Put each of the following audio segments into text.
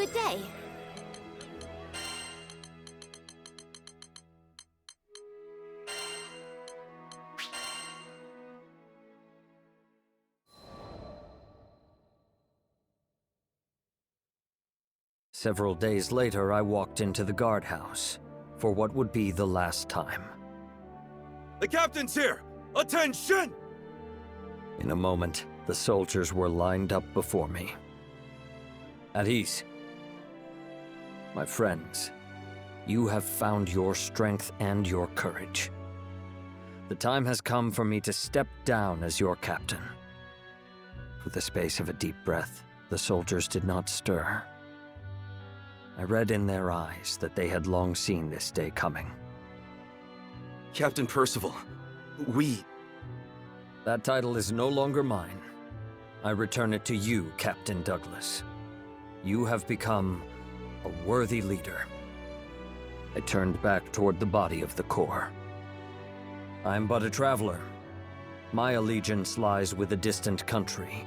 good day. Several days later, I walked into the guardhouse for what would be the last time. The captain's here! Attention! In a moment, the soldiers were lined up before me. At ease. My friends, you have found your strength and your courage. The time has come for me to step down as your captain. With the space of a deep breath, the soldiers did not stir. I read in their eyes that they had long seen this day coming. Captain Percival, That title is no longer mine. I return it to you, Captain Douglas. You have become a worthy leader. I turned back toward the body of the Corps. I'm but a traveler. My allegiance lies with a distant country,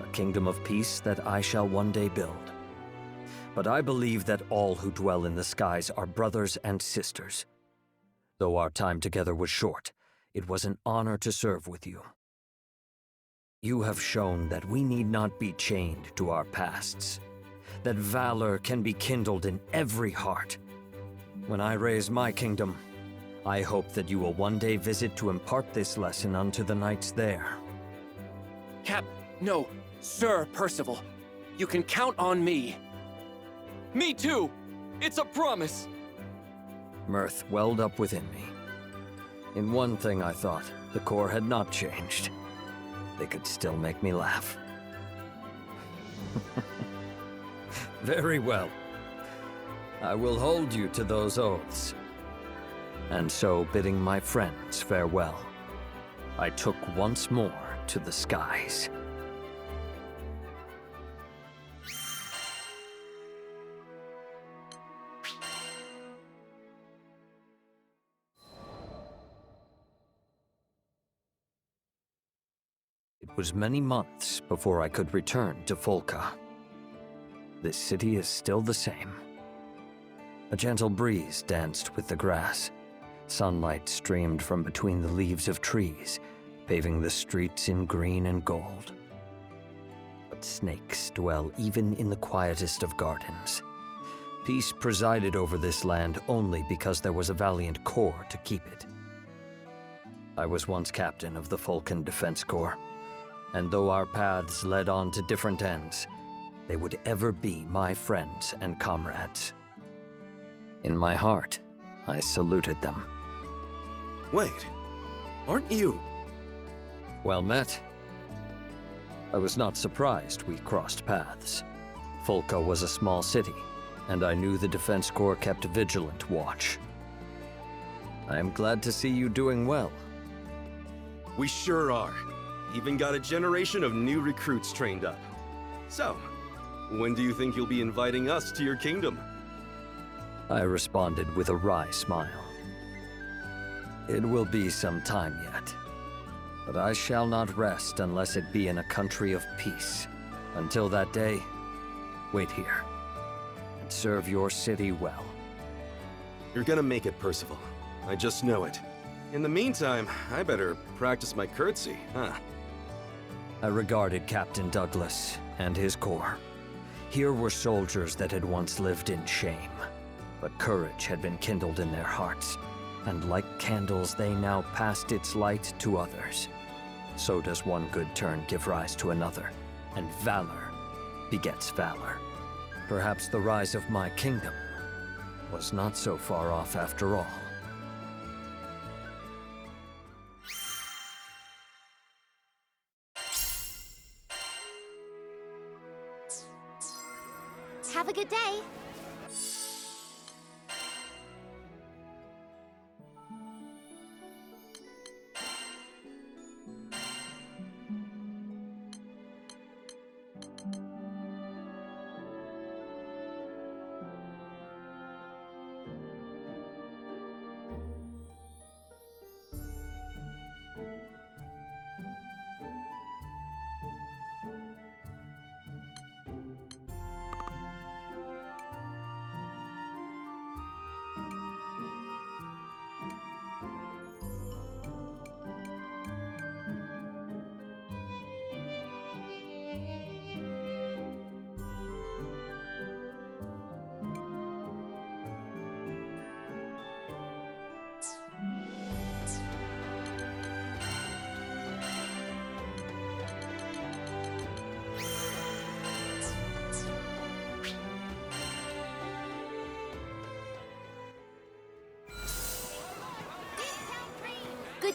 a kingdom of peace that I shall one day build. But I believe that all who dwell in the skies are brothers and sisters. Though our time together was short, it was an honor to serve with you. You have shown that we need not be chained to our pasts, that valor can be kindled in every heart. When I raise my kingdom, I hope that you will one day visit to impart this lesson unto the knights there. No, Sir Percival. You can count on me. Me too! It's a promise! Mirth welled up within me. In one thing I thought, the Corps had not changed. They could still make me laugh. Very well. I will hold you to those oaths. And so, bidding my friends farewell, I took once more to the skies. It was many months before I could return to Folca. This city is still the same. A gentle breeze danced with the grass. Sunlight streamed from between the leaves of trees, paving the streets in green and gold. But snakes dwell even in the quietest of gardens. Peace presided over this land only because there was a valiant Corps to keep it. I was once captain of the Fulcan Defense Corps, and though our paths led on to different ends, they would ever be my friends and comrades. In my heart, I saluted them. Wait, aren't you? Well met. I was not surprised we crossed paths. Folca was a small city, and I knew the Defense Corps kept vigilant watch. I am glad to see you doing well. We sure are. Even got a generation of new recruits trained up. So, when do you think you'll be inviting us to your kingdom? I responded with a wry smile. It will be some time yet, but I shall not rest unless it be in a country of peace. Until that day, wait here, and serve your city well. You're gonna make it, Percival. I just know it. In the meantime, I better practice my curtsy, huh? I regarded Captain Douglas and his corps. Here were soldiers that had once lived in shame, but courage had been kindled in their hearts, and like candles they now passed its light to others. So does one good turn give rise to another, and valor begets valor. Perhaps the rise of my kingdom was not so far off after all. Have a good day.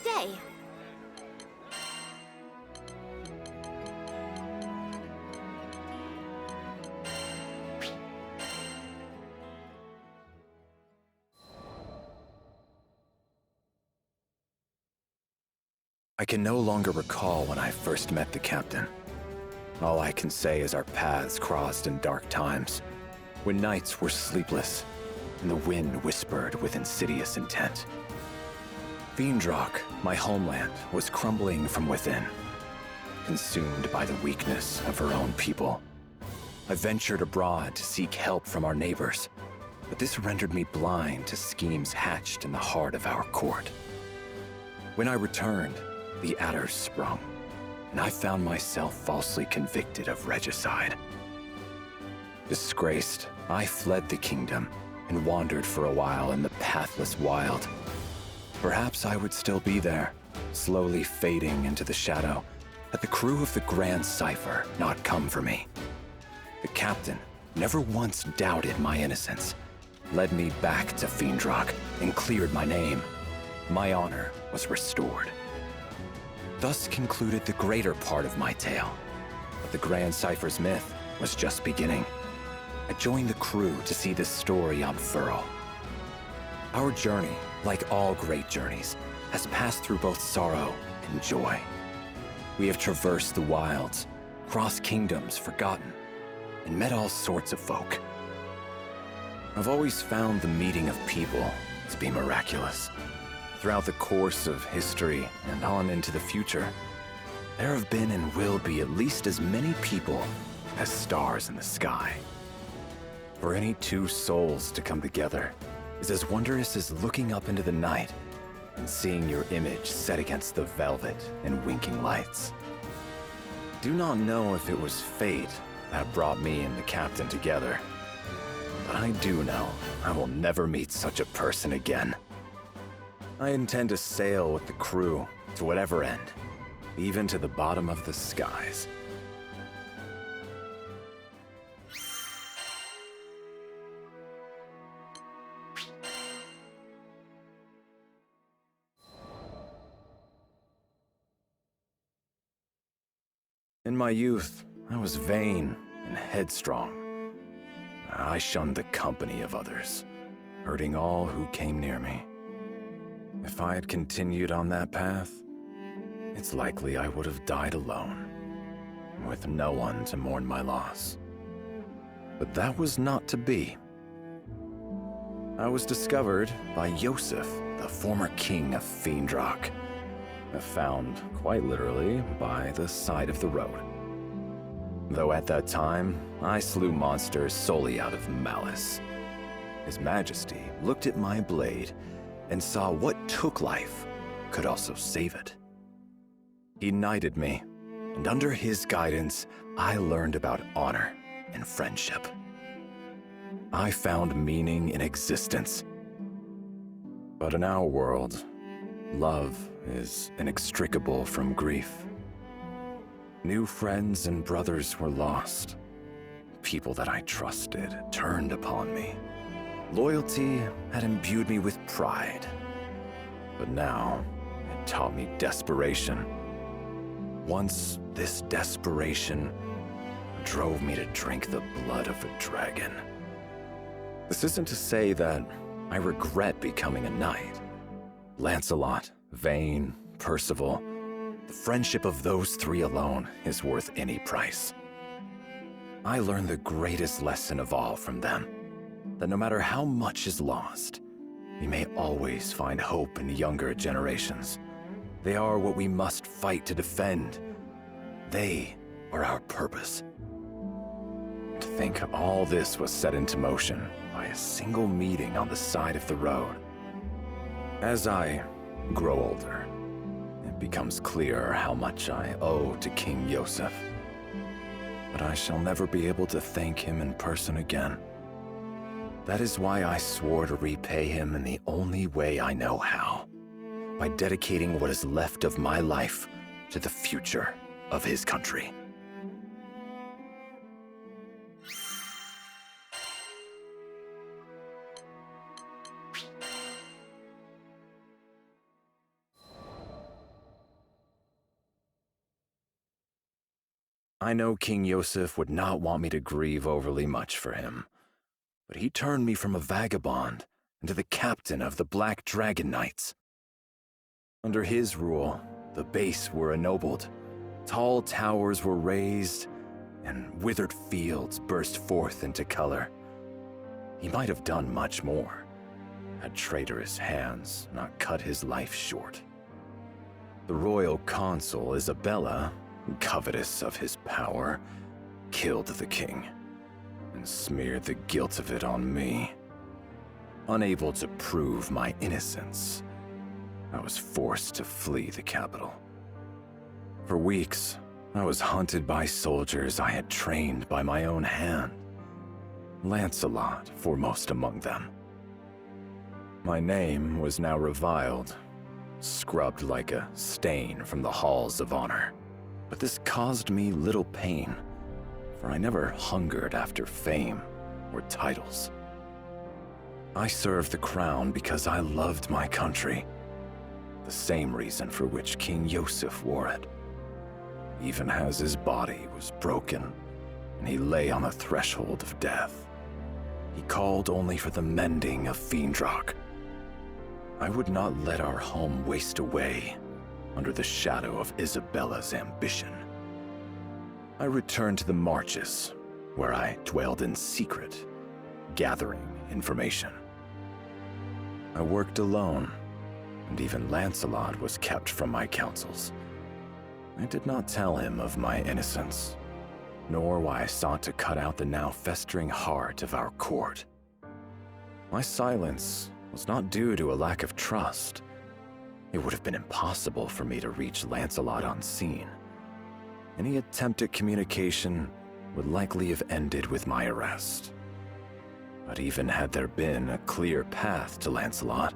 day. I can no longer recall when I first met the captain. All I can say is our paths crossed in dark times, when nights were sleepless, and the wind whispered with insidious intent. Fiendrock, my homeland, was crumbling from within, consumed by the weakness of her own people. I ventured abroad to seek help from our neighbors, but this rendered me blind to schemes hatched in the heart of our court. When I returned, the adders sprung, and I found myself falsely convicted of regicide. Disgraced, I fled the kingdom and wandered for a while in the pathless wild. Perhaps I would still be there, slowly fading into the shadow, had the crew of the Grand Cipher not come for me. The captain never once doubted my innocence, led me back to Fiendrock, and cleared my name. My honor was restored. Thus concluded the greater part of my tale, but the Grand Cipher's myth was just beginning. I joined the crew to see this story unfurl. Our journey, like all great journeys, has passed through both sorrow and joy. We have traversed the wilds, crossed kingdoms forgotten, and met all sorts of folk. I've always found the meeting of people to be miraculous. Throughout the course of history and on into the future, there have been and will be at least as many people as stars in the sky. For any two souls to come together is as wondrous as looking up into the night and seeing your image set against the velvet and winking lights. Do not know if it was fate that brought me and the captain together, but I do know I will never meet such a person again. I intend to sail with the crew to whatever end, even to the bottom of the skies. In my youth, I was vain and headstrong. I shunned the company of others, hurting all who came near me. If I had continued on that path, it's likely I would have died alone, with no one to mourn my loss. But that was not to be. I was discovered by Yosef, the former king of Fiendrock, found, quite literally, by the side of the road. Though at that time, I slew monsters solely out of malice. His Majesty looked at my blade and saw what took life could also save it. He knighted me, and under his guidance, I learned about honor and friendship. I found meaning in existence. But in our world, love is inextricable from grief. New friends and brothers were lost. People that I trusted turned upon me. Loyalty had imbued me with pride. But now, it taught me desperation. Once, this desperation drove me to drink the blood of a dragon. This isn't to say that I regret becoming a knight. Lancelot, Vayne, Percival, the friendship of those three alone is worth any price. I learned the greatest lesson of all from them, that no matter how much is lost, we may always find hope in younger generations. They are what we must fight to defend. They are our purpose. To think all this was set into motion by a single meeting on the side of the road. As I grow older, it becomes clearer how much I owe to King Yosef. But I shall never be able to thank him in person again. That is why I swore to repay him in the only way I know how, by dedicating what is left of my life to the future of his country. I know King Yosef would not want me to grieve overly much for him, but he turned me from a vagabond into the captain of the Black Dragon Knights. Under his rule, the base were ennobled, tall towers were raised, and withered fields burst forth into color. He might have done much more, had traitorous hands not cut his life short. The royal consul Isabella, covetous of his power, killed the king and smeared the guilt of it on me. Unable to prove my innocence, I was forced to flee the capital. For weeks, I was hunted by soldiers I had trained by my own hand, Lancelot foremost among them. My name was now reviled, scrubbed like a stain from the halls of honor. But this caused me little pain, for I never hungered after fame or titles. I served the crown because I loved my country, the same reason for which King Yosef wore it. Even as his body was broken and he lay on the threshold of death, he called only for the mending of Fiendrock. I would not let our home waste away under the shadow of Isabella's ambition. I returned to the marches, where I dwelled in secret, gathering information. I worked alone, and even Lancelot was kept from my counsels. I did not tell him of my innocence, nor why I sought to cut out the now festering heart of our court. My silence was not due to a lack of trust. It would have been impossible for me to reach Lancelot unseen. Any attempt at communication would likely have ended with my arrest. But even had there been a clear path to Lancelot,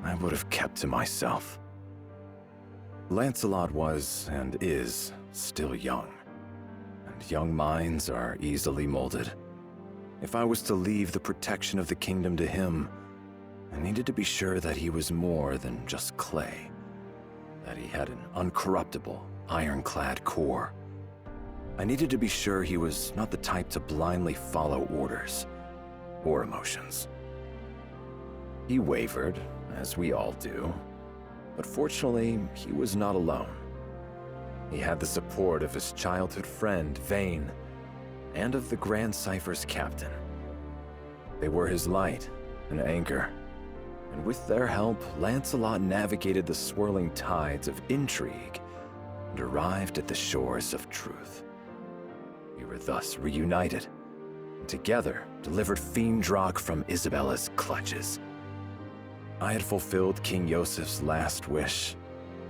I would have kept to myself. Lancelot was and is still young, and young minds are easily molded. If I was to leave the protection of the kingdom to him, I needed to be sure that he was more than just clay, that he had an uncorruptible, ironclad core. I needed to be sure he was not the type to blindly follow orders or emotions. He wavered, as we all do, but fortunately, he was not alone. He had the support of his childhood friend, Vayne, and of the Grand Cypher's captain. They were his light and anchor, and with their help, Lancelot navigated the swirling tides of intrigue and arrived at the shores of truth. We were thus reunited, and together delivered Fiendrock from Isabella's clutches. I had fulfilled King Yosef's last wish,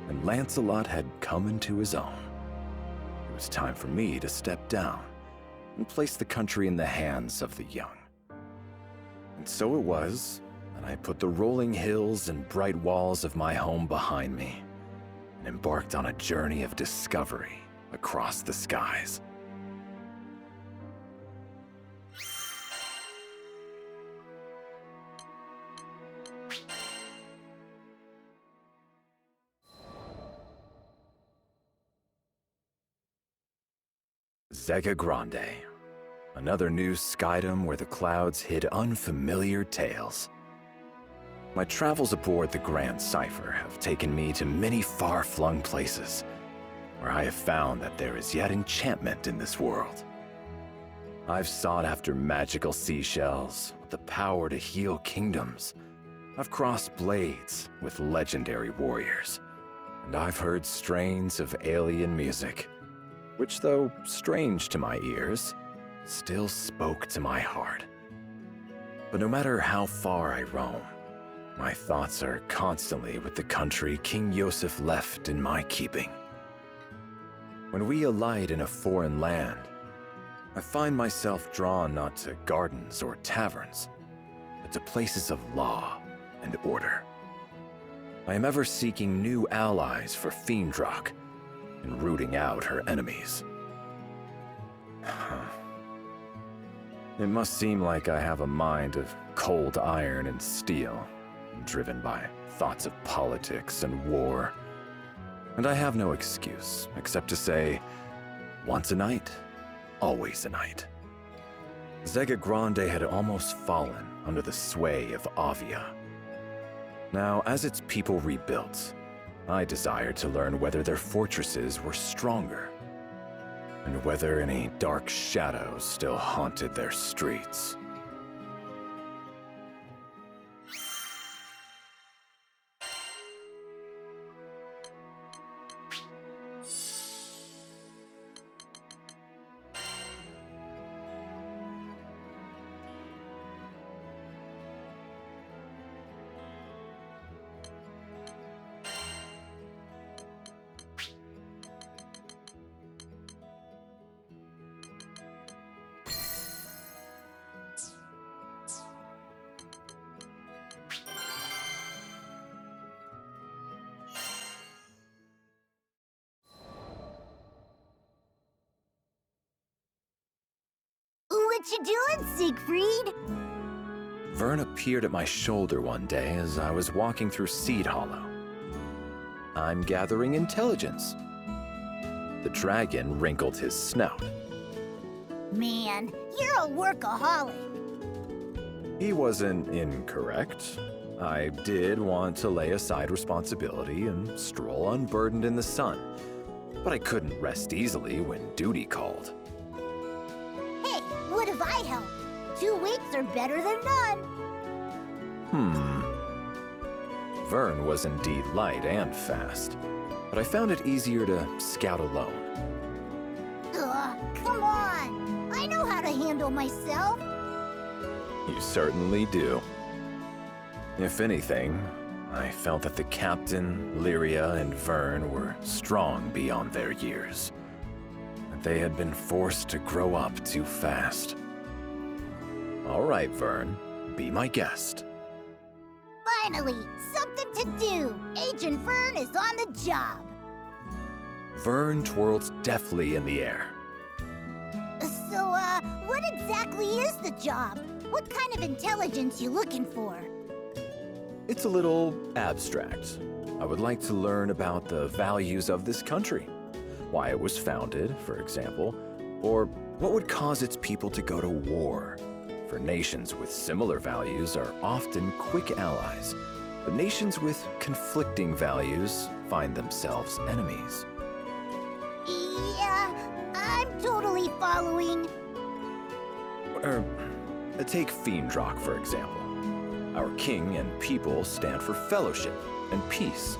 and Lancelot had come into his own. It was time for me to step down and place the country in the hands of the young. And so it was that I put the rolling hills and bright walls of my home behind me and embarked on a journey of discovery across the skies. Zega Grande, another new skydom where the clouds hid unfamiliar tales. My travels aboard the Grand Cypher have taken me to many far-flung places, where I have found that there is yet enchantment in this world. I've sought after magical seashells with the power to heal kingdoms. I've crossed blades with legendary warriors, and I've heard strains of alien music, which, though strange to my ears, still spoke to my heart. But no matter how far I roam, my thoughts are constantly with the country King Yosef left in my keeping. When we alight in a foreign land, I find myself drawn not to gardens or taverns, but to places of law and order. I am ever seeking new allies for Fiendrock and rooting out her enemies. It must seem like I have a mind of cold iron and steel, driven by thoughts of politics and war. And I have no excuse except to say, Once a knight, always a knight. Zega Grande had almost fallen under the sway of Avia. Now, as its people rebuilt, I desired to learn whether their fortresses were stronger, and whether any dark shadows still haunted their streets. What you doing, Siegfried? Vern appeared at my shoulder one day as I was walking through Seed Hollow. I'm gathering intelligence. The dragon wrinkled his snout. Man, you're a workaholic. He wasn't incorrect. I did want to lay aside responsibility and stroll unburdened in the sun, but I couldn't rest easily when duty called. Hey, what if I help? 2 weeks are better than none. Vern was indeed light and fast, but I found it easier to scout alone. Ugh, come on. I know how to handle myself. You certainly do. If anything, I felt that the captain, Lyria, and Vern were strong beyond their years. That they had been forced to grow up too fast. All right, Vern, be my guest. Finally, something to do. Agent Vern is on the job. Vern twirled deftly in the air. So, what exactly is the job? What kind of intelligence you looking for? It's a little abstract. I would like to learn about the values of this country. Why it was founded, for example, or what would cause its people to go to war. For nations with similar values are often quick allies, but nations with conflicting values find themselves enemies. Yeah, I'm totally following. Take Fiendrock, for example. Our king and people stand for fellowship and peace.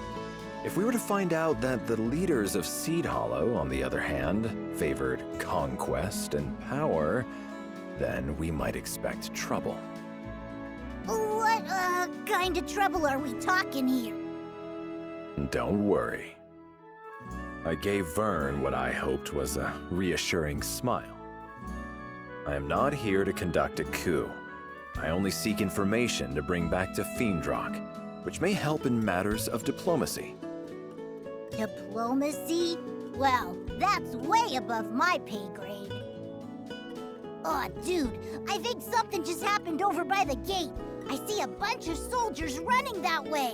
If we were to find out that the leaders of Seed Hollow, on the other hand, favored conquest and power, then we might expect trouble. What, kind of trouble are we talking here? Don't worry. I gave Vern what I hoped was a reassuring smile. I am not here to conduct a coup. I only seek information to bring back to Fiendrock, which may help in matters of diplomacy. Diplomacy? Well, that's way above my pay grade. Aw, dude, I think something just happened over by the gate. I see a bunch of soldiers running that way.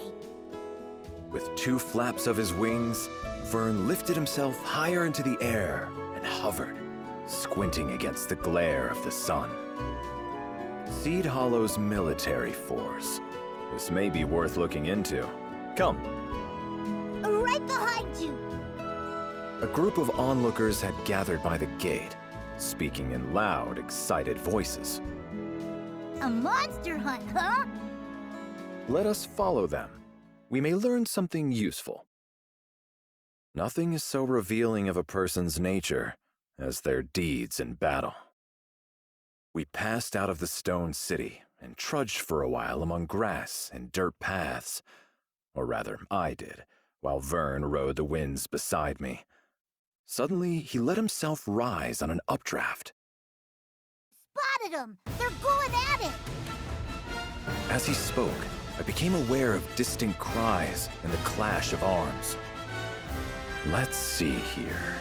With 2 flaps of his wings, Vern lifted himself higher into the air and hovered, squinting against the glare of the sun. Seed Hollow's military force. This may be worth looking into. Come. Right behind you. A group of onlookers had gathered by the gate, speaking in loud, excited voices. A monster hunt, huh? Let us follow them. We may learn something useful. Nothing is so revealing of a person's nature as their deeds in battle. We passed out of the stone city and trudged for a while among grass and dirt paths. Or rather, I did, while Vern rode the winds beside me. Suddenly, he let himself rise on an updraft. Spotted them! They're going at it! As he spoke, I became aware of distant cries and the clash of arms. Let's see here.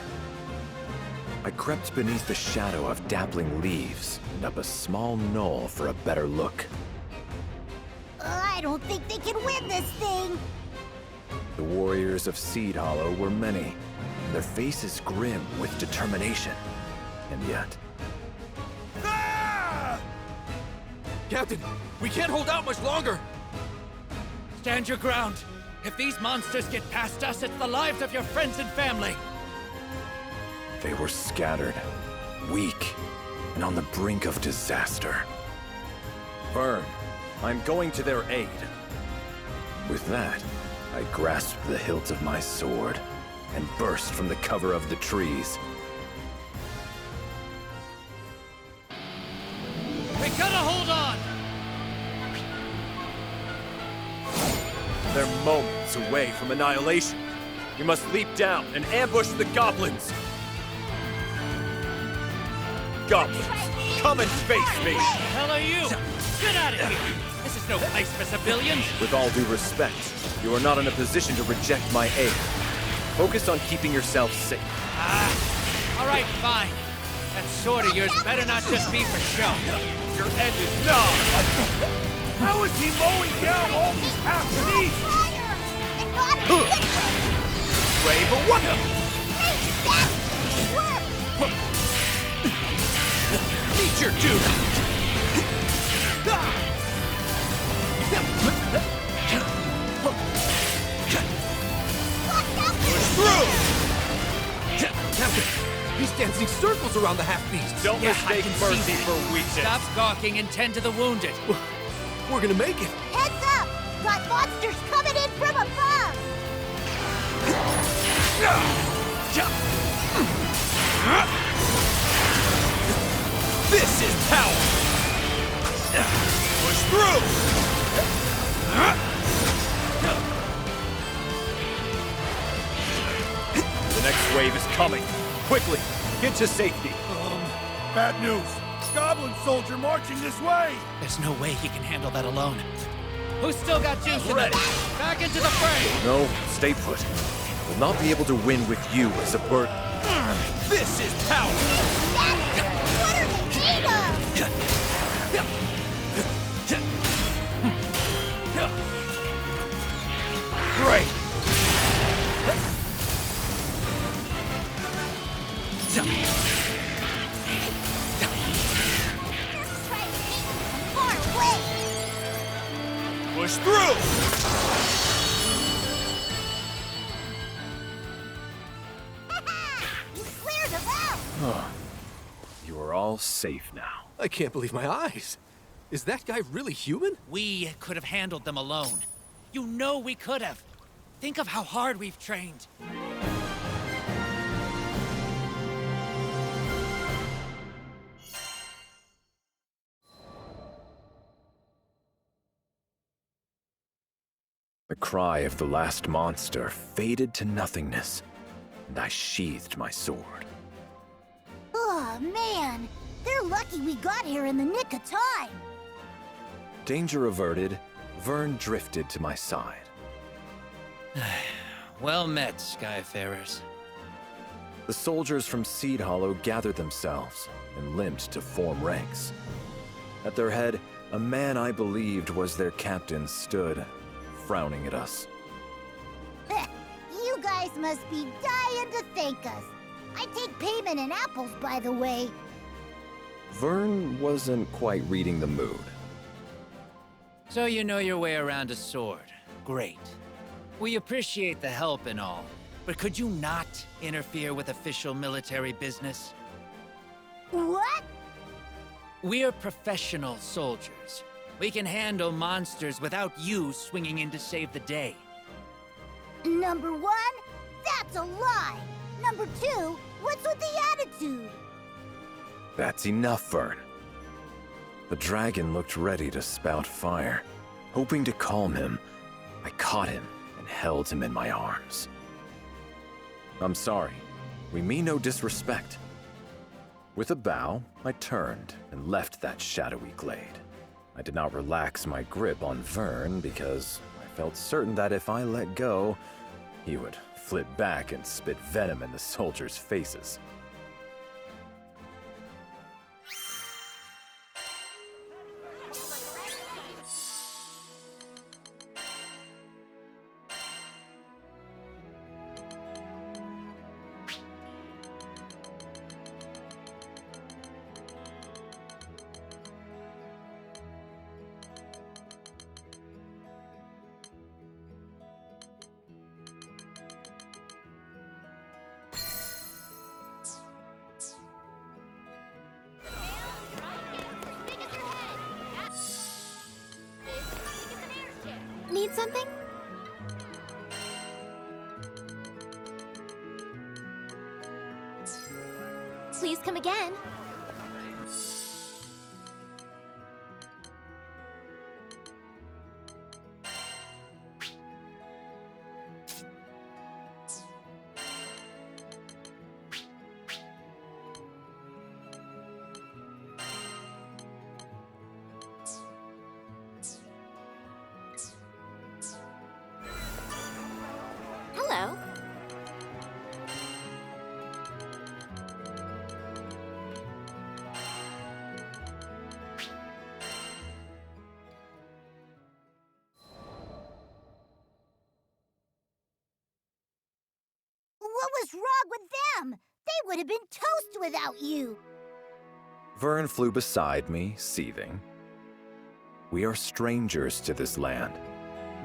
I crept beneath the shadow of dappling leaves and up a small knoll for a better look. I don't think they can win this thing! The warriors of Seed Hollow were many, their faces grim with determination. And yet, Captain, we can't hold out much longer! Stand your ground. If these monsters get past us, it's the lives of your friends and family. they were scattered, weak, and on the brink of disaster. Vern, I'm going to their aid. With that, I grasped the hilt of my sword and burst from the cover of the trees. We gotta hold on! They're moments away from annihilation. We must leap down and ambush the goblins. Goblins, come and face me! Hell are you? Get out of here! This is no place for civilians! With all due respect, you are not in a position to reject my aid. Focus on keeping yourself safe. All right, fine. That sword of yours better not just be for show. Your end is gone! How is he mowing down all these half-breeds? Fire! I got him! Brave or what? Meet your dude! Through! Captain, he's dancing circles around the half-beast. Don't mistake mercy for weakness. Stop gawking and tend to the wounded. We're gonna make it. Heads up! Got monsters coming in from above! This is power! Push through! The next wave is coming. Quickly, get to safety. Bad news. Goblin soldier marching this way. There's no way he can handle that alone. Who's still got juice in it? Back into the fray! No, stay put. I will not be able to win with you as a burden. This is power! What are they made of? Great! Try to beat them from far away! Push through! You cleared them out! You are all safe now. I can't believe my eyes. Is that guy really human? We could have handled them alone. You know we could have. Think of how hard we've trained. The cry of the last monster faded to nothingness, and I sheathed my sword. Oh, man! They're lucky we got here in the nick of time! Danger averted, Vern drifted to my side. Well met, Skyfarers. The soldiers from Seed Hollow gathered themselves and limped to form ranks. At their head, a man I believed was their captain stood, frowning at us. You guys must be dying to thank us. I take payment in apples, by the way. Vern wasn't quite reading the mood. So you know your way around a sword. Great. We appreciate the help and all, but could you not interfere with official military business? What? We're professional soldiers. We can handle monsters without you swinging in to save the day. Number one, that's a lie. Number two, what's with the attitude? That's enough, Vern. The dragon looked ready to spout fire. Hoping to calm him, I caught him and held him in my arms. I'm sorry. We mean no disrespect. With a bow, I turned and left that shadowy glade. I did not relax my grip on Vern because I felt certain that if I let go, he would flip back and spit venom in the soldiers' faces. need something? Please come again. Hello. What was wrong with them? They would have been toast without you. Vern flew beside me, seething. We are strangers to this land.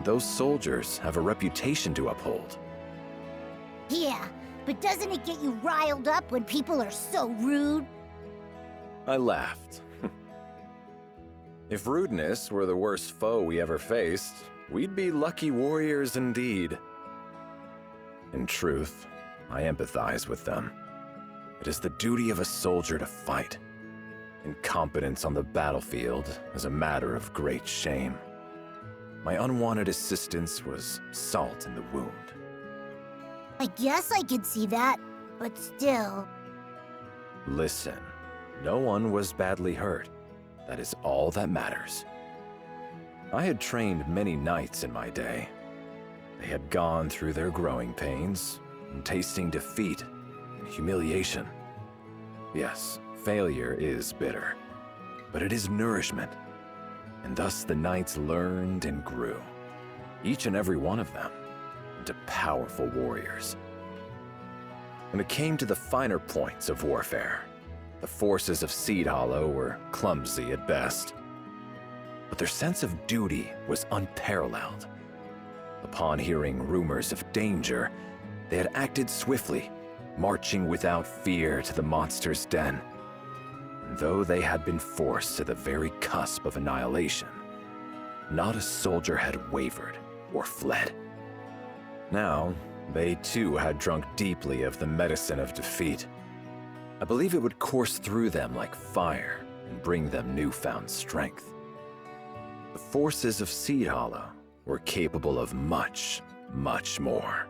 Those soldiers have a reputation to uphold. Yeah, but doesn't it get you riled up when people are so rude? I laughed. If rudeness were the worst foe we ever faced, we'd be lucky warriors indeed. In truth, I empathize with them. It is the duty of a soldier to fight. Incompetence on the battlefield is a matter of great shame. My unwanted assistance was salt in the wound. I guess I could see that, but still. Listen, no one was badly hurt. That is all that matters. I had trained many knights in my day. They had gone through their growing pains, and tasting defeat and humiliation. Yes, failure is bitter, but it is nourishment. And thus the knights learned and grew, each and every one of them, into powerful warriors. When it came to the finer points of warfare, the forces of Seed Hollow were clumsy at best. But their sense of duty was unparalleled. Upon hearing rumors of danger, they had acted swiftly, marching without fear to the monster's den. And though they had been forced to the very cusp of annihilation, not a soldier had wavered or fled. Now, they too had drunk deeply of the medicine of defeat. I believe it would course through them like fire and bring them newfound strength. The forces of Seed Hollow were capable of much, much more.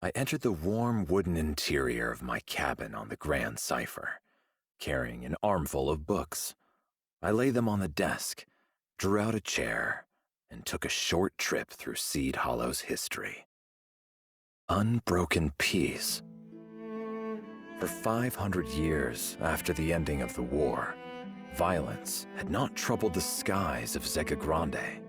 I entered the warm wooden interior of my cabin on the Grand Cipher, carrying an armful of books. I laid them on the desk, drew out a chair, and took a short trip through Seed Hollow's history. Unbroken peace. For 500 years after the ending of the war, violence had not troubled the skies of Zeka Grande.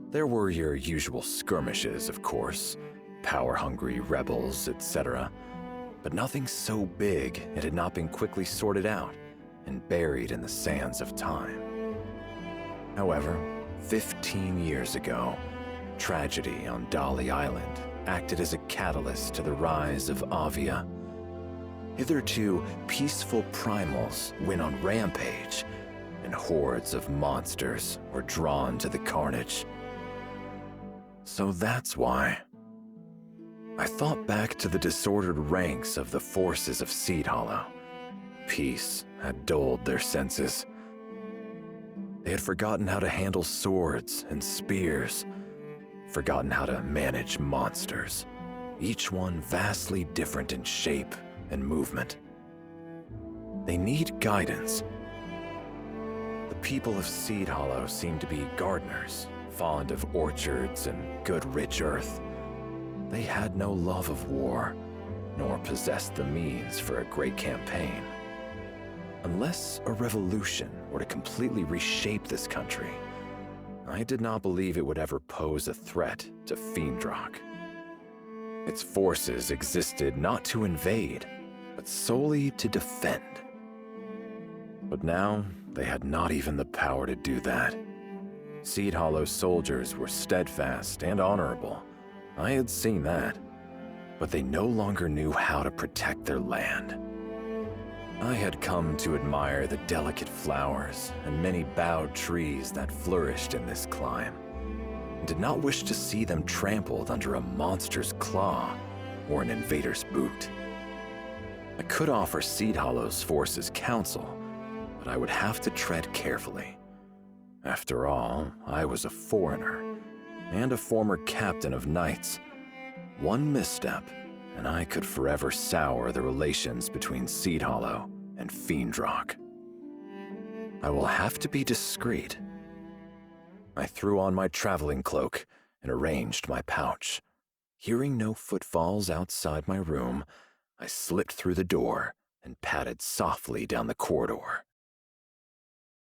There were your usual skirmishes, of course, power-hungry rebels, etc., but nothing so big it had not been quickly sorted out and buried in the sands of time. However, 15 years ago, tragedy on Dali Island acted as a catalyst to the rise of Avia. Hitherto peaceful primals went on rampage, and hordes of monsters were drawn to the carnage. So that's why. I thought back to the disordered ranks of the forces of Seed Hollow. Peace had dulled their senses. They had forgotten how to handle swords and spears, forgotten how to manage monsters, each one vastly different in shape and movement. They need guidance. The people of Seed Hollow seem to be gardeners, fond of orchards and good rich earth. They had no love of war, nor possessed the means for a great campaign. Unless a revolution were to completely reshape this country, I did not believe it would ever pose a threat to Fiendrock. Its forces existed not to invade, but solely to defend. But now, they had not even the power to do that. Seed Hollow soldiers were steadfast and honorable. I had seen that. But they no longer knew how to protect their land. I had come to admire the delicate flowers and many bowed trees that flourished in this clime, and did not wish to see them trampled under a monster's claw or an invader's boot. I could offer Seed Hollow's forces counsel, but I would have to tread carefully. After all, I was a foreigner, and a former captain of knights. One misstep, and I could forever sour the relations between Seed Hollow and Fiendrock. I will have to be discreet. I threw on my traveling cloak and arranged my pouch. Hearing no footfalls outside my room, I slipped through the door and padded softly down the corridor.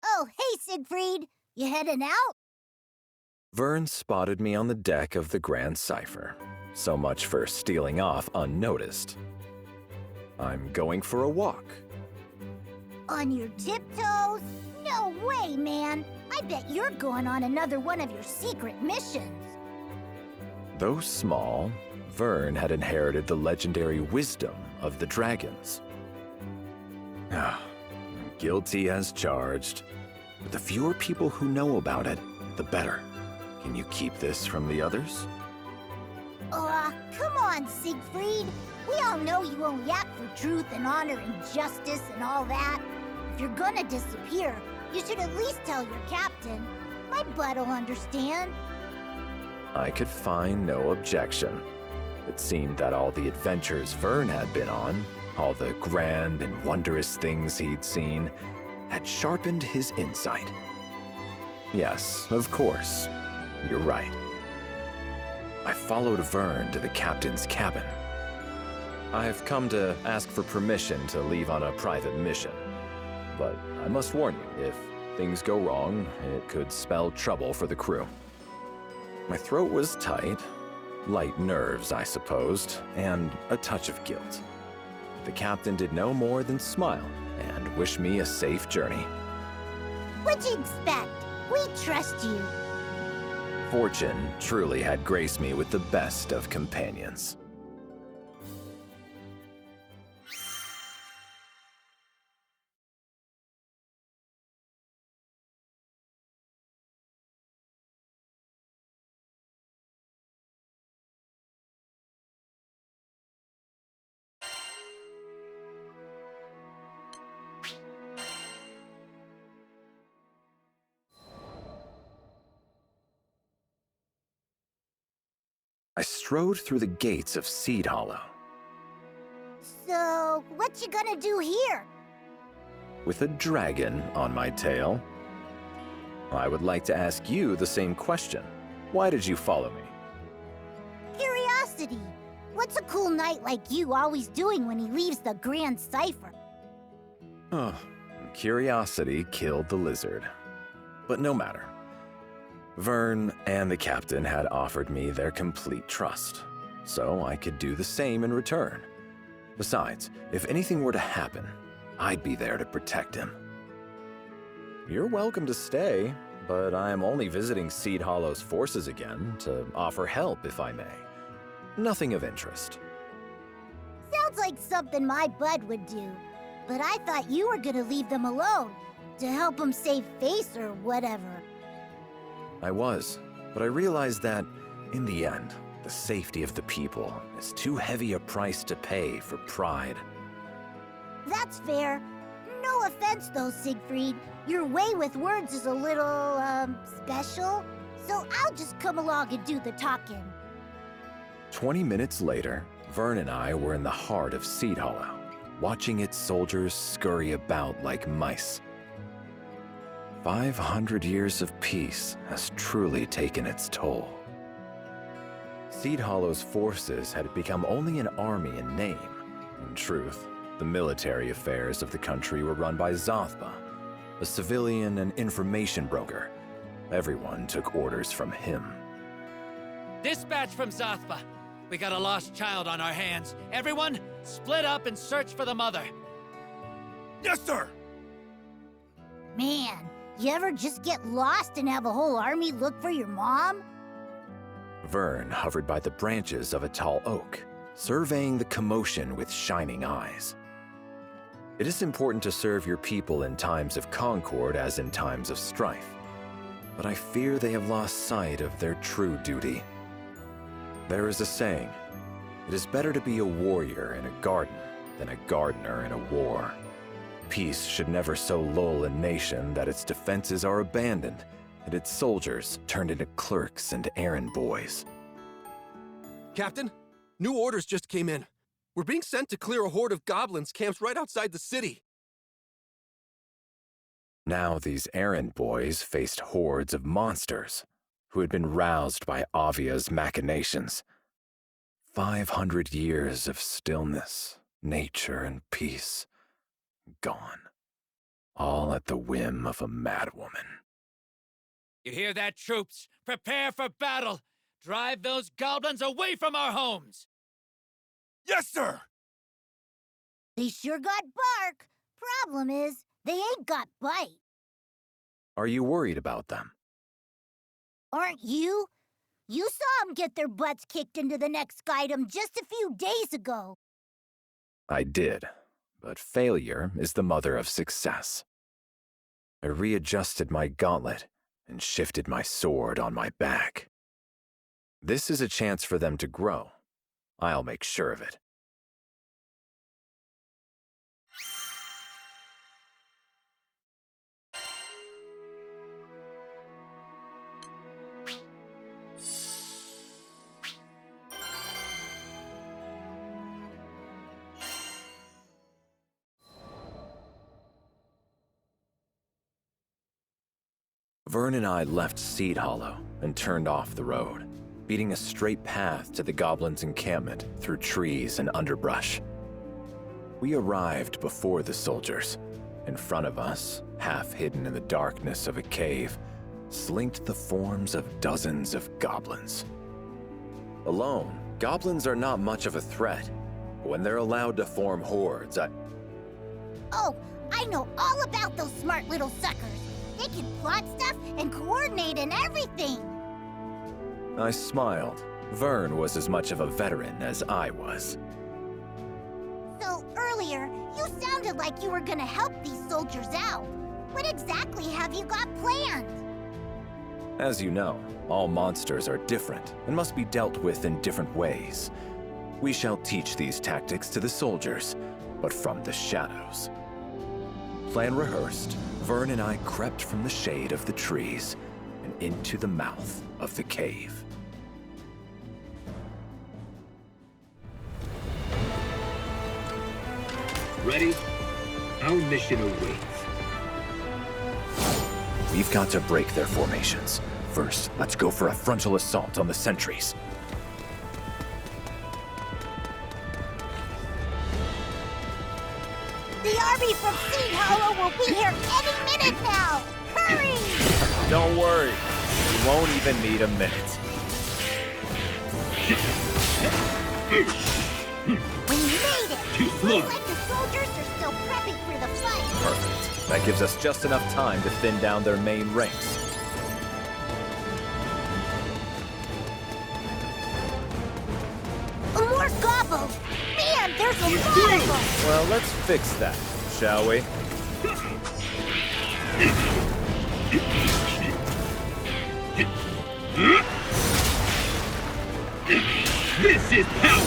Oh, hey, Siegfried. You heading out? Vern spotted me on the deck of the Grand Cipher. So much for stealing off unnoticed. I'm going for a walk. On your tiptoes? No way, man. I bet you're going on another one of your secret missions. Though small, Vern had inherited the legendary wisdom of the dragons. Guilty as charged. But the fewer people who know about it, the better. Can you keep this from the others? Come on, Siegfried. We all know you won't yak for truth and honor and justice and all that. If you're gonna disappear, you should at least tell your captain. My butt'll understand. I could find no objection. It seemed that all the adventures Vern had been on, all the grand and wondrous things he'd seen, had sharpened his insight. Yes, of course. You're right. I followed Vern to the captain's cabin. I've come to ask for permission to leave on a private mission. But I must warn you, if things go wrong, it could spell trouble for the crew. My throat was tight, light nerves, I supposed, and a touch of guilt. The captain did no more than smile and wish me a safe journey. What'd you expect? We trust you. Fortune truly had graced me with the best of companions. I strode through the gates of Seed Hollow. So, what you gonna do here? With a dragon on my tail. I would like to ask you the same question. Why did you follow me? Curiosity. What's a cool knight like you always doing when he leaves the Grand Cipher? Curiosity killed the lizard. But no matter. Vern and the captain had offered me their complete trust, so I could do the same in return. Besides, if anything were to happen, I'd be there to protect him. You're welcome to stay, but I am only visiting Seed Hollow's forces again to offer help if I may. Nothing of interest. Sounds like something my bud would do, but I thought you were gonna leave them alone to help them save face or whatever. I was, but I realized that, in the end, the safety of the people is too heavy a price to pay for pride. That's fair. No offense though, Siegfried. Your way with words is a little, special. So I'll just come along and do the talking. 20 minutes later, Vern and I were in the heart of Seed Hollow, watching its soldiers scurry about like mice. 500 years of peace has truly taken its toll. Seed Hollow's forces had become only an army in name. In truth, the military affairs of the country were run by Zothpa, a civilian and information broker. Everyone took orders from him. Dispatch from Zothpa. We got a lost child on our hands. Everyone, split up and search for the mother. Yes, sir! Man, You ever just get lost and have a whole army look for your mom? Vern hovered by the branches of a tall oak, surveying the commotion with shining eyes. It is important to serve your people in times of concord as in times of strife, but I fear they have lost sight of their true duty. There is a saying, it is better to be a warrior in a garden than a gardener in a war. Peace should never so lull a nation that its defenses are abandoned and its soldiers turned into clerks and errand boys. Captain, new orders just came in. We're being sent to clear a horde of goblins camped right outside the city. Now these errand boys faced hordes of monsters who had been roused by Avia's machinations. 500 years of stillness, nature, and peace. Gone. All at the whim of a madwoman. You hear that, troops? Prepare for battle! Drive those goblins away from our homes! Yes, sir! They sure got bark. Problem is, they ain't got bite. Are you worried about them? Aren't you? You saw them get their butts kicked into the next item just a few days ago. I did, but failure is the mother of success. I readjusted my gauntlet and shifted my sword on my back. This is a chance for them to grow. I'll make sure of it. Vern and I left Seed Hollow and turned off the road, beating a straight path to the goblins' encampment through trees and underbrush. We arrived before the soldiers. In front of us, half hidden in the darkness of a cave, slinked the forms of dozens of goblins. Alone, goblins are not much of a threat. When they're allowed to form hordes, Oh, I know all about those smart little suckers. They can plot stuff and coordinate and everything. I smiled. Vern was as much of a veteran as I was. So earlier, you sounded like you were gonna help these soldiers out. What exactly have you got planned? As you know, all monsters are different and must be dealt with in different ways. We shall teach these tactics to the soldiers, but from the shadows. Plan rehearsed, Vern and I crept from the shade of the trees and into the mouth of the cave. Ready? Our mission awaits. We've got to break their formations. First, let's go for a frontal assault on the sentries. The army from Seed Hollow will be here any minute now! Hurry! Don't worry, we won't even need a minute. We made it! Too slow. Looks like the soldiers are still prepping for the fight. Perfect. That gives us just enough time to thin down their main ranks. More gobbles! Man, there's a lot of them! Well, let's fix that, shall we? This is power!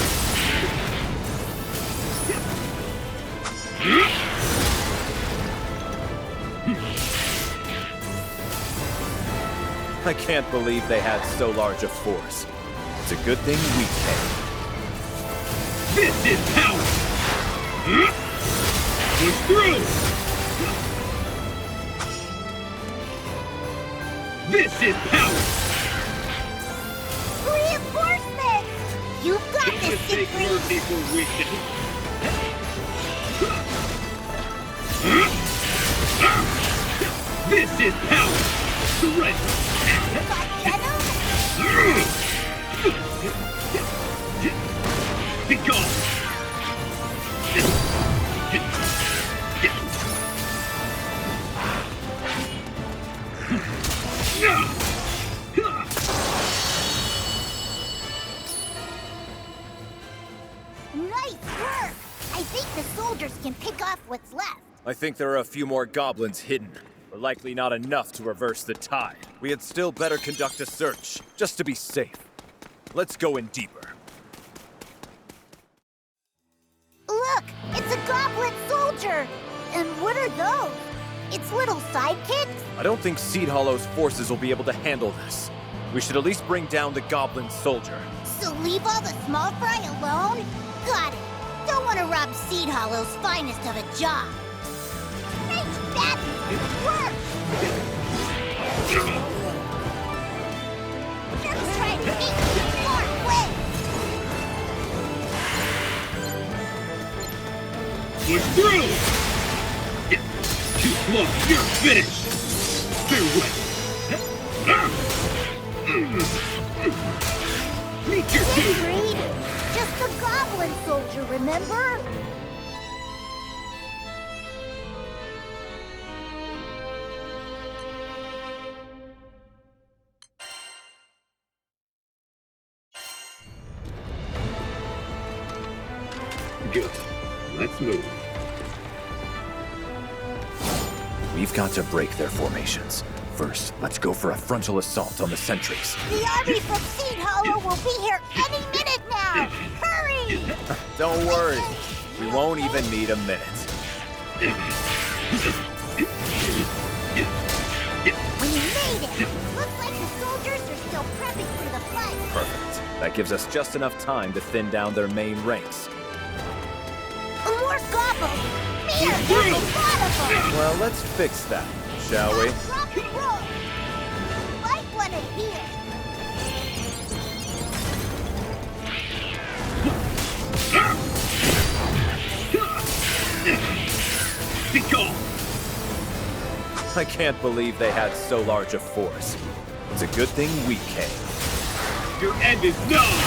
I can't believe they had so large a force. It's a good thing we came. This is power! Push through! This is power! Reinforcements! You've got Don't this, mistake Siegfried! mercy for weakness. This is power! Surrender! Be gone! Nice work! I think the soldiers can pick off what's left. I think there are a few more goblins hidden, but likely not enough to reverse the tide. We had still better conduct a search, just to be safe. Let's go in deeper. Look! It's a goblin soldier! And what are those? It's little sidekicks? I don't think Seed Hollow's forces will be able to handle this. We should at least bring down the goblin soldier. So leave all the small fry alone? Got it. Don't want to rob Seed Hollow's finest of a job. Rage Batman, work! Just trying to make me more quick! Push through! Too close, you're finished! Farewell! Meet your doom! Agreed. Just a goblin soldier, remember? Good. Let's move. We've got to break their formations. First, let's go for a frontal assault on the sentries. The army from Seed Hollow will be here any minute now! Hurry! Don't worry, we won't even need a minute. We made it! Looks like the soldiers are still prepping for the fight. Perfect. That gives us just enough time to thin down their main ranks. More goblins! Here, there's a lot of them! Well, let's fix that, shall we? Rock and roll! Might want to heal. Be gone! I can't believe they had so large a force. It's a good thing we came. Your end is nigh!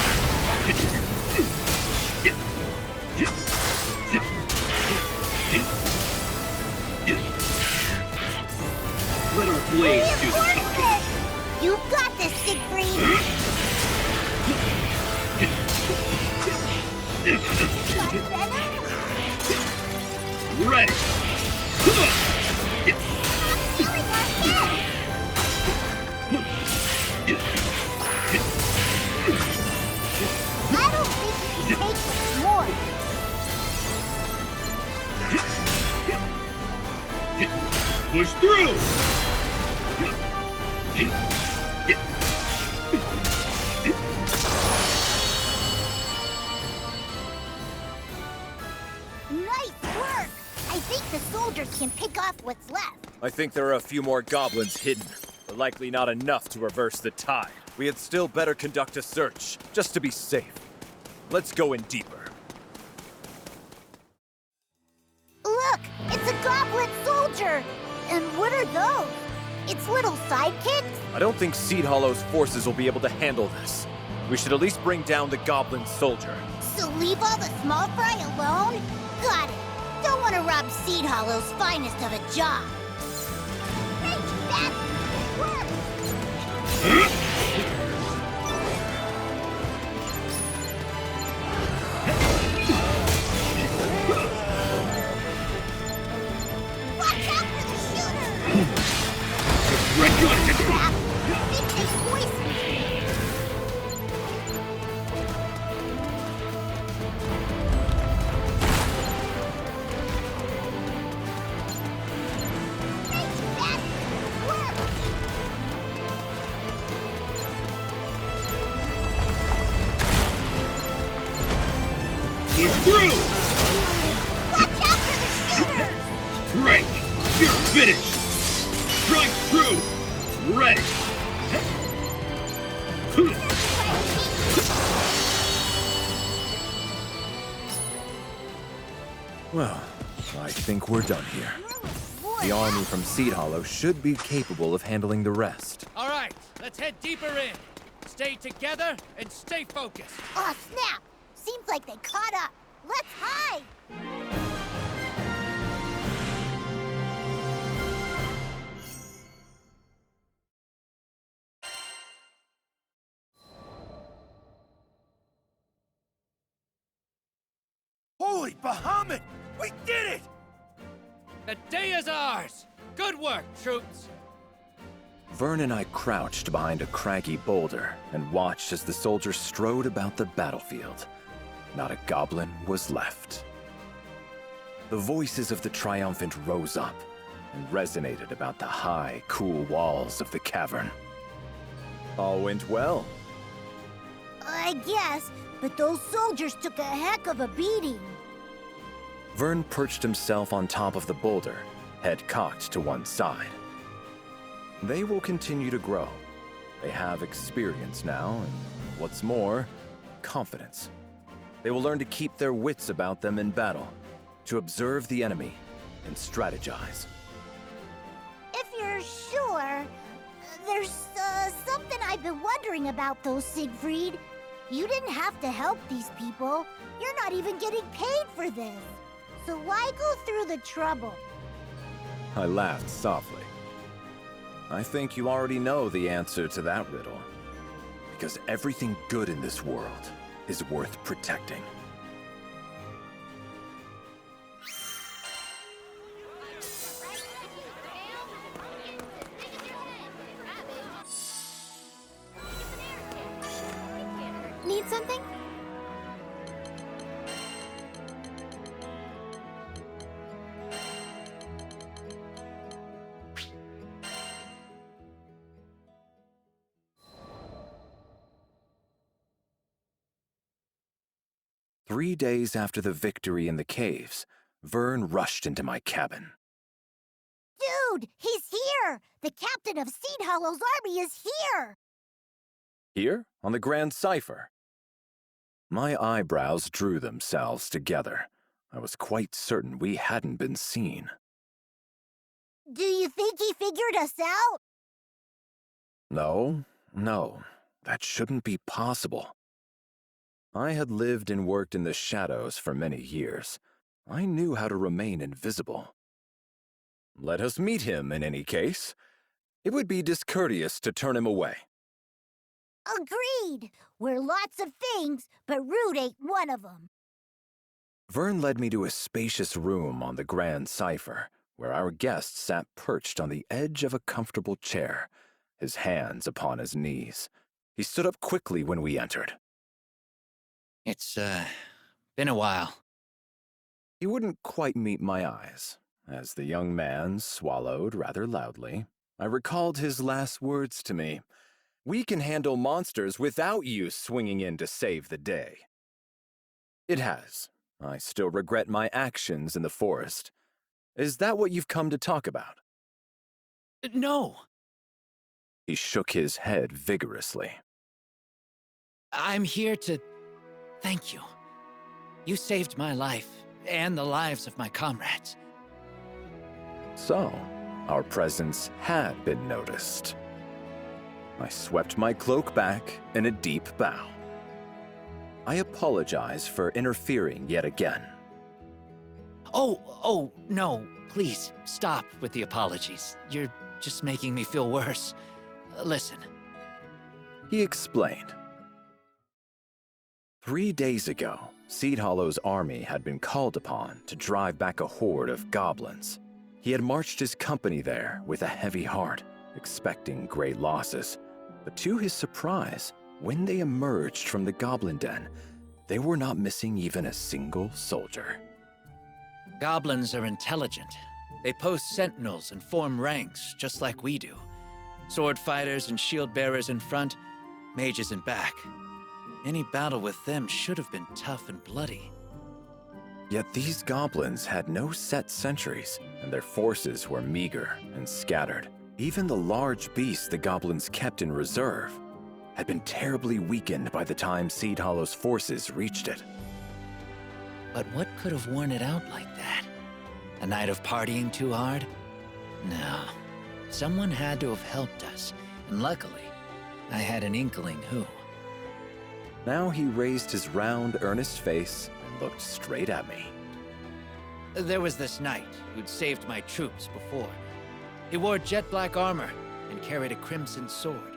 Let our blades do the talking. You've got this, Siegfried! Got venom? Ready! Feeling our head! I don't think you can take this more. Push through! Nice work! I think the soldiers can pick off what's left. I think there are a few more goblins hidden, but likely not enough to reverse the tide. We had still better conduct a search, just to be safe. Let's go in deeper. Look! It's a goblin soldier! And what are those? It's little sidekicks? I don't think Seed Hollow's forces will be able to handle this. We should at least bring down the goblin soldier. So leave all the small fry alone? Got it. Don't want to rob Seed Hollow's finest of a job. Rage Batman, work! Watch out for the shooter! Crap! I think they poisoned me. Rage Batman, work! Push through! Watch out for the shooter! Break! You're finished! Strike through! Ready! Well, I think we're done here. The army from Seed Hollow should be capable of handling the rest. All right, let's head deeper in. Stay together and stay focused. Oh, snap! Seems like they caught up. Let's hide! Holy Bahamut! We did it! The day is ours! Good work, troops! Vern and I crouched behind a craggy boulder and watched as the soldiers strode about the battlefield. Not a goblin was left. The voices of the triumphant rose up and resonated about the high, cool walls of the cavern. All went well. I guess, but those soldiers took a heck of a beating. Vern perched himself on top of the boulder, head cocked to one side. They will continue to grow. They have experience now, and what's more, confidence. They will learn to keep their wits about them in battle, to observe the enemy and strategize. If you're sure, there's something I've been wondering about though, Siegfried. You didn't have to help these people. You're not even getting paid for this. So why go through the trouble? I laughed softly. I think you already know the answer to that riddle. Because everything good in this world is worth protecting. Need something? Three days after the victory in the caves, Vern rushed into my cabin. Dude, he's here! The captain of Seed Hollow's army is here! Here, on the Grand Cipher. My eyebrows drew themselves together. I was quite certain we hadn't been seen. Do you think he figured us out? No, that shouldn't be possible. I had lived and worked in the shadows for many years. I knew how to remain invisible. Let us meet him in any case. It would be discourteous to turn him away. Agreed! We're lots of things, but rude ain't one of them. Vern led me to a spacious room on the Grand Cipher, where our guest sat perched on the edge of a comfortable chair, his hands upon his knees. He stood up quickly when we entered. It's, been a while. He wouldn't quite meet my eyes. As the young man swallowed rather loudly, I recalled his last words to me. We can handle monsters without you swinging in to save the day. It has. I still regret my actions in the forest. Is that what you've come to talk about? No! He shook his head vigorously. I'm here to thank you. You saved my life and the lives of my comrades. So, our presence had been noticed. I swept my cloak back in a deep bow. I apologize for interfering yet again. Oh, no, please, stop with the apologies. You're just making me feel worse. Listen. He explained. 3 days ago, Seed Hollow's army had been called upon to drive back a horde of goblins. He had marched his company there with a heavy heart, expecting great losses. But to his surprise, when they emerged from the goblin den, they were not missing even a single soldier. Goblins are intelligent. They post sentinels and form ranks, just like we do. Sword fighters and shield bearers in front, mages in back. Any battle with them should have been tough and bloody. Yet these goblins had no set sentries, and their forces were meager and scattered. Even the large beasts the goblins kept in reserve had been terribly weakened by the time Seed Hollow's forces reached it. But what could have worn it out like that? A night of partying too hard? No. Someone had to have helped us, and luckily, I had an inkling who. Now he raised his round, earnest face and looked straight at me. There was this knight who'd saved my troops before. He wore jet black armor and carried a crimson sword.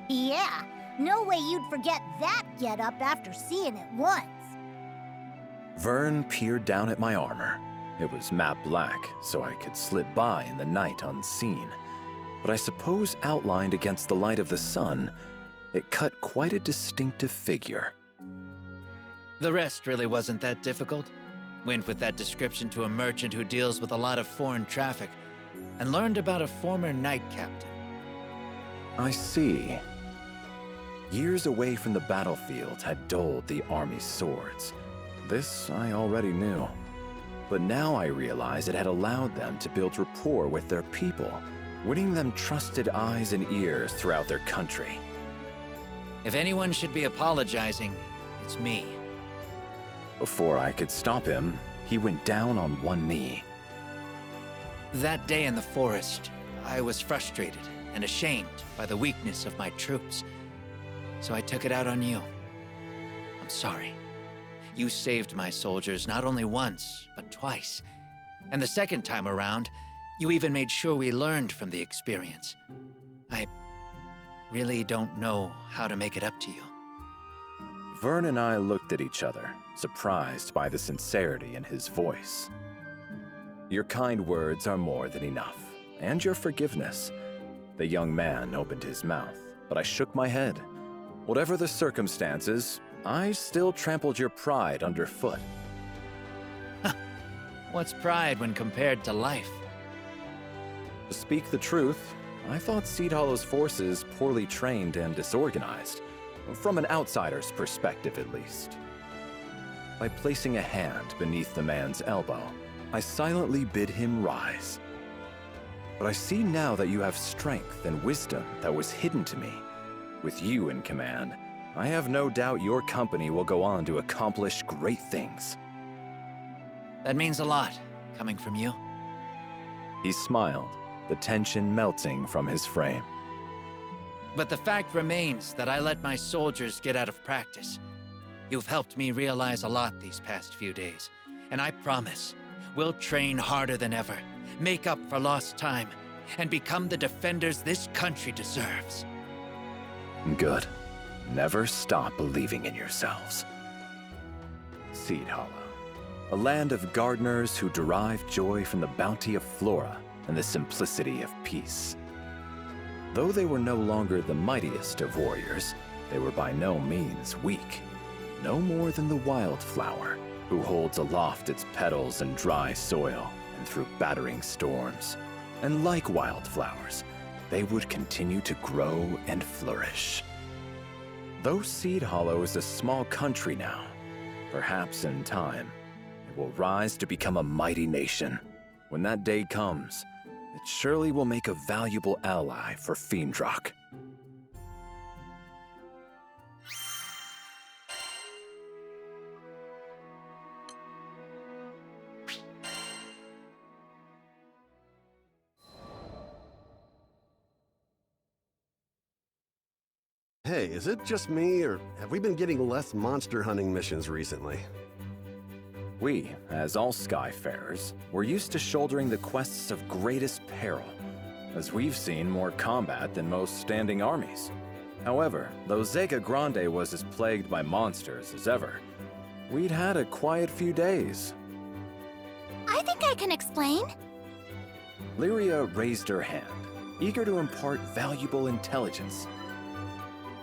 Yeah, no way you'd forget that getup after seeing it once. Vern peered down at my armor. It was matte black, so I could slip by in the night unseen. But I suppose outlined against the light of the sun, it cut quite a distinctive figure. The rest really wasn't that difficult. Went with that description to a merchant who deals with a lot of foreign traffic, and learned about a former knight captain. I see. Years away from the battlefield had dulled the army's swords. This I already knew. But now I realize it had allowed them to build rapport with their people, winning them trusted eyes and ears throughout their country. If anyone should be apologizing, it's me. Before I could stop him, he went down on one knee. That day in the forest, I was frustrated and ashamed by the weakness of my troops. So I took it out on you. I'm sorry. You saved my soldiers not only once, but twice. And the second time around, you even made sure we learned from the experience. I really don't know how to make it up to you. Vern and I looked at each other, surprised by the sincerity in his voice. Your kind words are more than enough, and your forgiveness. The young man opened his mouth, but I shook my head. Whatever the circumstances, I still trampled your pride underfoot. What's pride when compared to life? To speak the truth, I thought Seed Hollow's forces poorly trained and disorganized, from an outsider's perspective at least. By placing a hand beneath the man's elbow, I silently bid him rise. But I see now that you have strength and wisdom that was hidden to me. With you in command, I have no doubt your company will go on to accomplish great things. That means a lot, coming from you. He smiled, the tension melting from his frame. But the fact remains that I let my soldiers get out of practice. You've helped me realize a lot these past few days, and I promise we'll train harder than ever, make up for lost time, and become the defenders this country deserves. Good. Never stop believing in yourselves. Seed Hollow, a land of gardeners who derive joy from the bounty of flora and the simplicity of peace. Though they were no longer the mightiest of warriors, they were by no means weak. No more than the wildflower, who holds aloft its petals in dry soil and through battering storms. And like wildflowers, they would continue to grow and flourish. Though Seed Hollow is a small country now, perhaps in time, it will rise to become a mighty nation. When that day comes, it surely will make a valuable ally for Fiendrock. Hey, is it just me, or have we been getting less monster hunting missions recently? We, as all Skyfarers, were used to shouldering the quests of greatest peril, as we've seen more combat than most standing armies. However, though Zega Grande was as plagued by monsters as ever, we'd had a quiet few days. I think I can explain. Lyria raised her hand, eager to impart valuable intelligence.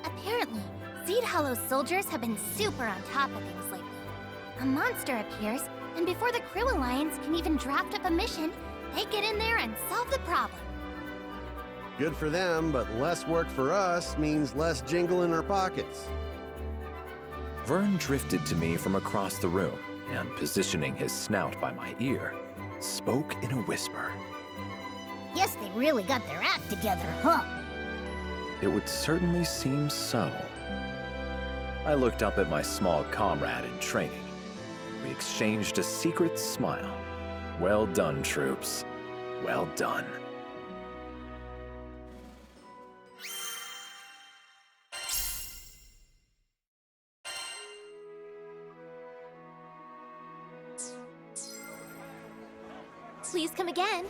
Apparently, Seed Hollow's soldiers have been super on top of things lately. A monster appears, and before the Crew Alliance can even draft up a mission, they get in there and solve the problem. Good for them, but less work for us means less jingle in our pockets. Vern drifted to me from across the room, and positioning his snout by my ear, spoke in a whisper. Guess they really got their act together, huh? It would certainly seem so. I looked up at my small comrade in training. We exchanged a secret smile. Well done, troops. Well done. Please come again.